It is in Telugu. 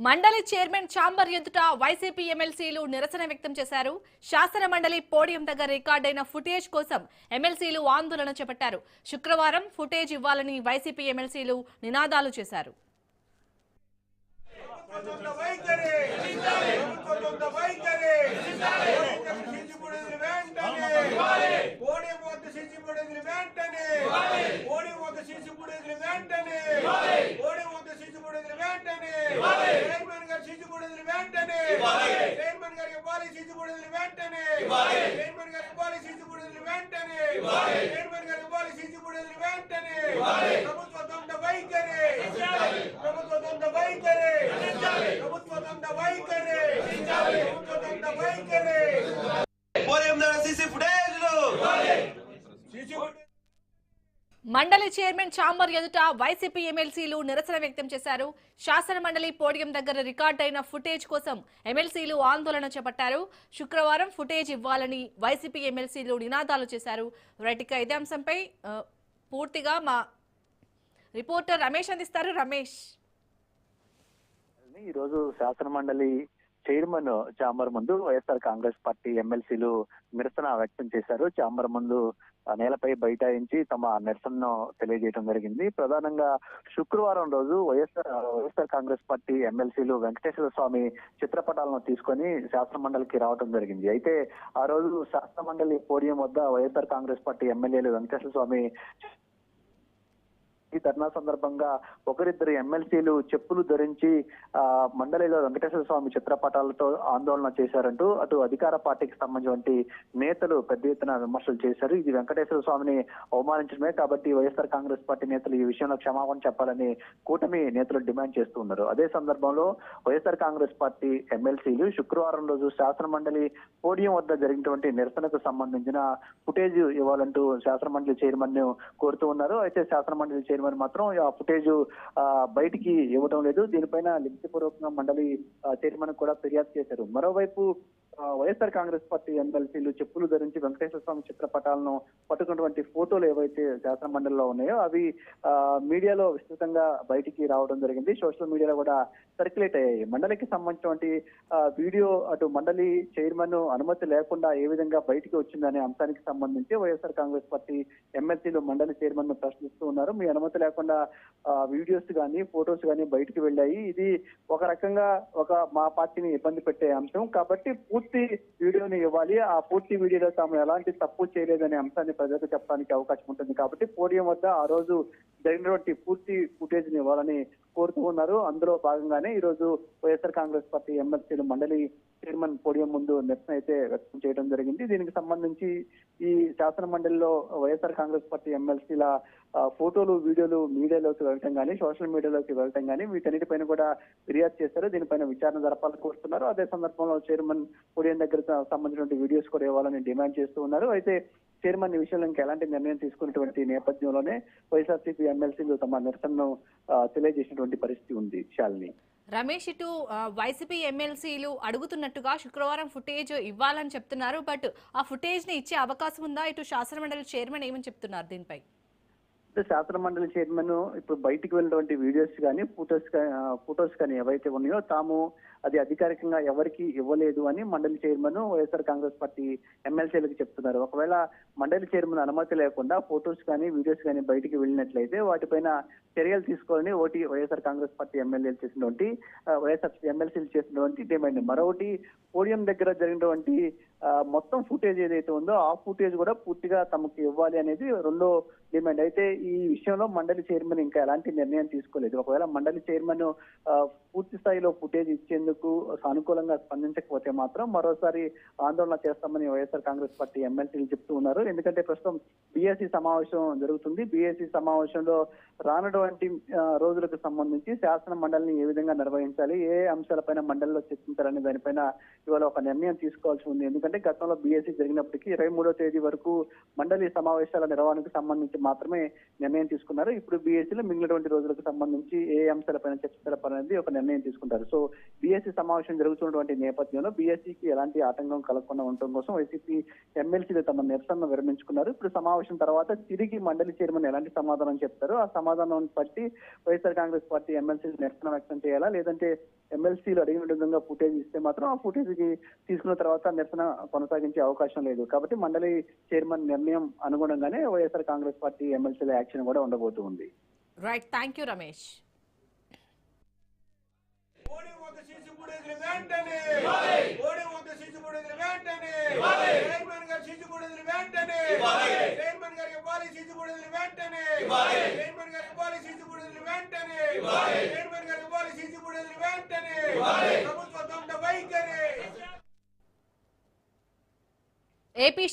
మండలి చైర్మన్ ఛాంబర్ ఎదుట వైసీపీ ఎమ్మెల్సీలు నిరసన వ్యక్తం చేశారు. శాసన మండలి పోడియం దగ్గర రికార్డైన ఫుటేజ్ కోసం ఎమ్మెల్సీలు ఆందోళన చేపట్టారు. శుక్రవారం ఫుటేజ్ ఇవ్వాలని వైసీపీ ఎమ్మెల్సీలు నినాదాలు చేశారు. మండలి చైర్మన్ ఛాంబర్ ఎదుట వైసీపీ ఎమ్మెల్సీలు నిరసన వ్యక్తం చేశారు. శాసన మండలి పోడియం దగ్గర రికార్డైన ఫుటేజ్ కోసం ఎమ్మెల్సీలు ఆందోళన చేపట్టారు. శుక్రవారం ఫుటేజ్ ఇవ్వాలని వైసీపీ ఎమ్మెల్సీలు నినాదాలు చేశారు. రైట్గా ఇదే అంశంపై పూర్తిగా మా రిపోర్టర్ రమేష్ అందిస్తారు. రమేష్, ఈరోజు శాసన మండలి చైర్మన్ ఛాంబర్ ముందు వైఎస్ఆర్ కాంగ్రెస్ పార్టీ ఎమ్మెల్సీలు నిరసన వ్యక్తం చేశారు. ఛాంబర్ ముందు నేలపై బైఠాయించి తమ నిరసనను తెలియజేయడం జరిగింది. ప్రధానంగా శుక్రవారం రోజు వైఎస్ఆర్ కాంగ్రెస్ పార్టీ ఎమ్మెల్సీలు వెంకటేశ్వర స్వామి చిత్రపటాలను తీసుకొని శాసన మండలికి రావడం జరిగింది. అయితే ఆ రోజు శాసన మండలి పోడియం వద్ద వైఎస్ఆర్ కాంగ్రెస్ పార్టీ ఎమ్మెల్యేలు వెంకటేశ్వర స్వామి ఈ ధర్నా సందర్భంగా ఒకరిద్దరు ఎమ్మెల్సీలు చెప్పులు ధరించి మండలిలో వెంకటేశ్వర స్వామి చిత్రపటాలతో ఆందోళన చేశారంటూ అటు అధికార పార్టీకి సంబంధించిన నేతలు పెద్ద ఎత్తున విమర్శలు చేశారు. ఇది వెంకటేశ్వర స్వామిని అవమానించడమే కాబట్టి వైఎస్ఆర్ కాంగ్రెస్ పార్టీ నేతలు ఈ విషయంలో క్షమాపణ చెప్పాలని కూటమి నేతలు డిమాండ్ చేస్తున్నారు. అదే సందర్భంలో వైఎస్ఆర్ కాంగ్రెస్ పార్టీ ఎమ్మెల్సీలు శుక్రవారం రోజు శాసన మండలి పోడియం వద్ద జరిగినటువంటి నిరసనకు సంబంధించిన ఫుటేజ్ ఇవ్వాలంటూ శాసన మండలి చైర్మన్ ను కోరుతూ ఉన్నారు. అయితే శాసన మండలి చైర్మన్ మాత్రం ఆ ఫుటేజ్ బయటికి ఇవ్వడం లేదు. దీనిపైన లిఖితపూర్వకంగా మండలి చైర్మన్ కూడా ఫిర్యాదు చేశారు. మరోవైపు వైఎస్ఆర్ కాంగ్రెస్ పార్టీ ఎమ్మెల్సీలు చెప్పులు ధరించి వెంకటేశ్వర స్వామి చిత్రపటాలను పట్టుకున్నటువంటి ఫోటోలు ఏవైతే శాసన మండలిలో ఉన్నాయో అవి మీడియాలో విస్తృతంగా బయటికి రావడం జరిగింది. సోషల్ మీడియాలో కూడా సర్క్యులేట్ అయ్యాయి. మండలికి సంబంధించినటువంటి వీడియో అటు మండలి చైర్మన్ అనుమతి లేకుండా ఏ విధంగా బయటికి వచ్చిందనే అంశానికి సంబంధించి వైఎస్ఆర్ కాంగ్రెస్ పార్టీ ఎమ్మెల్సీలు మండలి చైర్మన్ ను ప్రశ్నిస్తూ ఉన్నారు. మీ అనుమతి లేకుండా వీడియోస్ కానీ ఫోటోస్ కానీ బయటికి వెళ్ళాయి. ఇది ఒక రకంగా మా పార్టీని ఇబ్బంది పెట్టే అంశం కాబట్టి పూర్తి వీడియోని ఇవ్వాలి. ఆ పూర్తి వీడియోలో తాము ఎలాంటి తప్పు చేయలేదనే అంశాన్ని ప్రజలకు చెప్పడానికి అవకాశం ఉంటుంది కాబట్టి పోడియం వద్ద ఆ రోజు జరిగినటువంటి పూర్తి ఫుటేజ్ ని ఇవ్వాలని కోరుతూ ఉన్నారు. అందులో భాగంగానే ఈ రోజు వైఎస్ఆర్ కాంగ్రెస్ పార్టీ ఎమ్మెల్సీలు మండలి చైర్మన్ పోడియం ముందు నిరసన అయితే వ్యక్తం చేయడం జరిగింది. దీనికి సంబంధించి ఈ శాసన మండలిలో వైఎస్ఆర్ కాంగ్రెస్ పార్టీ ఎమ్మెల్సీల ఫోటోలు వీడియోలు మీడియాలోకి వెళ్ళటం కానీ సోషల్ మీడియాలోకి వెళ్ళటం కానీ వీటన్నిటిపైన కూడా ఫిర్యాదు చేశారు. దీనిపైన విచారణ జరపాలని కోరుతున్నారు. అదే సందర్భంలో చైర్మన్ పోడియం దగ్గర సంబంధించిన వీడియోస్ కూడా ఇవ్వాలని డిమాండ్ చేస్తూ ఉన్నారు. అయితే చైర్మన్ ఈ విషయంలో ఇంకా ఎలాంటి నిర్ణయం తీసుకున్నటువంటి నేపథ్యంలోనే వైఎస్ఆర్సీపీ ఎమ్మెల్సీలు తమ నిరసనను తెలియజేసినటువంటి పరిస్థితి ఉంది. శాలిని, రమేష్, ఇటు వైసీపీ ఎమ్మెల్సీలు అడుగుతున్నట్టుగా శుక్రవారం ఫుటేజ్ ఇవ్వాలని చెప్తున్నారు. బట్ ఆ ఫుటేజ్ ని ఇచ్చే అవకాశం ఉందా? ఇటు శాసన మండలి చైర్మన్ ఏమని చెప్తున్నారు దీనిపై? శాసన మండలి చైర్మన్ ఇప్పుడు బయటికి వెళ్ళినటువంటి వీడియోస్ కానీ ఫొటోస్ కానీ ఏవైతే ఉన్నాయో తాము అది అధికారికంగా ఎవరికి ఇవ్వలేదు అని మండలి చైర్మన్ వైఎస్ఆర్ కాంగ్రెస్ పార్టీ ఎమ్మెల్సీలకు చెప్తున్నారు. ఒకవేళ మండలి చైర్మన్ అనుమతి లేకుండా ఫొటోస్ కానీ వీడియోస్ కానీ బయటికి వెళ్ళినట్లయితే వాటిపైన చర్యలు తీసుకోవాలని వైఎస్ఆర్ కాంగ్రెస్ పార్టీ ఎమ్మెల్యేలు చేసినటువంటి ఎమ్మెల్సీలు చేసినటువంటి డిమాండ్. మరొకటి పోడియం దగ్గర జరిగినటువంటి మొత్తం ఫుటేజ్ ఏదైతే ఉందో ఆ ఫుటేజ్ కూడా పూర్తిగా తమకు ఇవ్వాలి అనేది రెండో డిమాండ్. అయితే ఈ విషయంలో మండలి చైర్మన్ ఇంకా ఎలాంటి నిర్ణయం తీసుకోలేదు. ఒకవేళ మండలి చైర్మన్ పూర్తి స్థాయిలో ఫుటేజ్ ఇచ్చేందుకు సానుకూలంగా స్పందించకపోతే మాత్రం మరోసారి ఆందోళన చేస్తామని వైఎస్ఆర్ కాంగ్రెస్ పార్టీ ఎమ్మెల్సీలు చెప్తూ ఉన్నారు. ఎందుకంటే ప్రస్తుతం బీఎస్సీ సమావేశం జరుగుతుంది. బీఎస్సీ సమావేశంలో రానటువంటి రోజులకు సంబంధించి శాసన మండలిని ఏ విధంగా నిర్వహించాలి, ఏ అంశాలపైన మండలిలో చర్చించాలనే దానిపైన ఇవాళ ఒక నిర్ణయం తీసుకోవాల్సి ఉంది. ఎందుకంటే గతంలో బీఎస్సీ జరిగినప్పటికీ 23వ తేదీ వరకు మండలి సమావేశాల నిర్వహణకు సంబంధించి మాత్రమే నిర్ణయం తీసుకున్నారు. ఇప్పుడు బీఎస్సీలో మిగిలినటువంటి రోజులకు సంబంధించి ఏ అంశాలపైన చర్చించాలనేది ఒక నిర్ణయం తీసుకుంటారు. సో బీఎస్సీ సమావేశం జరుగుతున్నటువంటి నేపథ్యంలో బీఎస్సీకి ఎలాంటి ఆటంకం కలగకుండా ఉండటం కోసం వైసీపీ ఎమ్మెల్సీలు తమ నిరసనను విరమించుకున్నారు. ఇప్పుడు సమావేశం తర్వాత తిరిగి మండలి చైర్మన్ ఎలాంటి సమాధానం చెప్తారో ఆ సమాధానం బట్టి వైఎస్ఆర్ కాంగ్రెస్ పార్టీ ఎమ్మెల్సీ నిరసన వ్యక్తం చేయాలా, లేదంటే ఎమ్మెల్సీలు అడిగిన విధంగా ఫుటేజ్ ఇస్తే మాత్రం ఆ ఫుటేజ్ కి తీసుకున్న తర్వాత నిరసన కొనసాగించే అవకాశం లేదు. కాబట్టి మండలి చైర్మన్ నిర్ణయం అనుగుణంగానే వైఎస్ఆర్ కాంగ్రెస్ పార్టీ ఎమ్మెల్సీల యాక్షన్ కూడా ఉండబోతుంది. Right, thank you Ramesh. AP